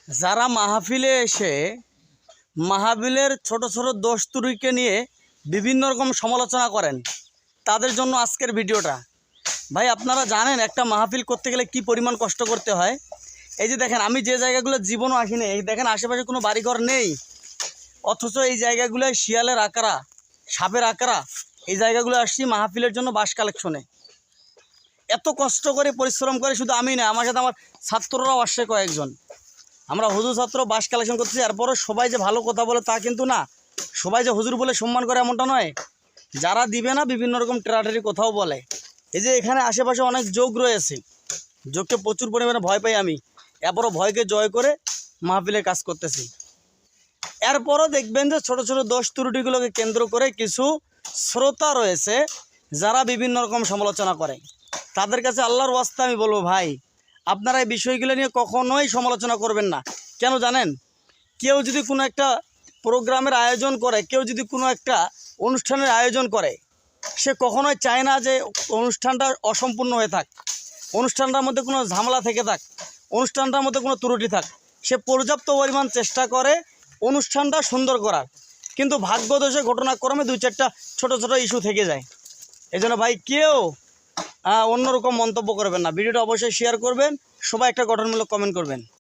যারা মাহফিলে এসে মাহফিলের ছোট ছোট দোষ ত্রুটিকে নিয়ে বিভিন্ন রকম সমালোচনা করেন, তাদের জন্য আজকের ভিডিওটা। ভাই আপনারা জানেন একটা মাহফিল করতে গেলে কি পরিমাণ কষ্ট করতে হয়। এই যে দেখেন, আমি যে জায়গাগুলো জীবনও আসিনি, এই দেখেন আশেপাশে কোনো বাড়িঘর নেই, অথচ এই জায়গাগুলোয় শিয়ালের আকারা, সাপের আকারা, এই জায়গাগুলো আসছি মাহফিলের জন্য বাঁশ কালেকশনে। এত কষ্ট করে পরিশ্রম করে শুধু আমি না, আমার সাথে আমার ছাত্ররাও আসছে কয়েকজন। আমরা হুজুর ছাত্র বাঁশ কালেকশন করতেছি, এরপরও সবাই যে ভালো কথা বলে তা কিন্তু না, সবাই যে হুজুর বলে সম্মান করে এমনটা নয়। যারা দিবে না বিভিন্ন রকম টেরাটারি কথাও বলে। এই যে এখানে আশেপাশে অনেক যোগ রয়েছে, যোগকে প্রচুর পরিমাণে ভয় পাই আমি, এরপরও ভয়কে জয় করে মাহফিলে কাজ করতেছি। এরপরও দেখবেন যে ছোট ছোট দোষ ত্রুটিগুলোকে কেন্দ্র করে কিছু শ্রোতা রয়েছে যারা বিভিন্ন রকম সমালোচনা করে। তাদের কাছে আল্লাহর ওয়াস্তে আমি বলবো, ভাই আপনারা এই বিষয়গুলো নিয়ে কখনোই সমালোচনা করবেন না। কেন জানেন? কেউ যদি কোনো একটা প্রোগ্রামের আয়োজন করে, কেউ যদি কোনো একটা অনুষ্ঠানের আয়োজন করে, সে কখনোই চায় না যে অনুষ্ঠানটা অসম্পূর্ণ হয়ে থাক, অনুষ্ঠানটার মধ্যে কোনো ঝামেলা থেকে থাক, অনুষ্ঠানটার মধ্যে কোনো ত্রুটি থাক। সে পর্যাপ্ত পরিমাণ চেষ্টা করে অনুষ্ঠানটা সুন্দর করার, কিন্তু ভাগ্যদোষে ঘটনাক্রমে দুই চারটা ছোট ছোট ইস্যু থেকে যায়। এই জন্য ভাই কেউ অন্যরকম মন্তব্য করবেন না। ভিডিওটা অবশ্যই শেয়ার করবেন, সবাই একটা গঠনমূলক কমেন্ট করবেন।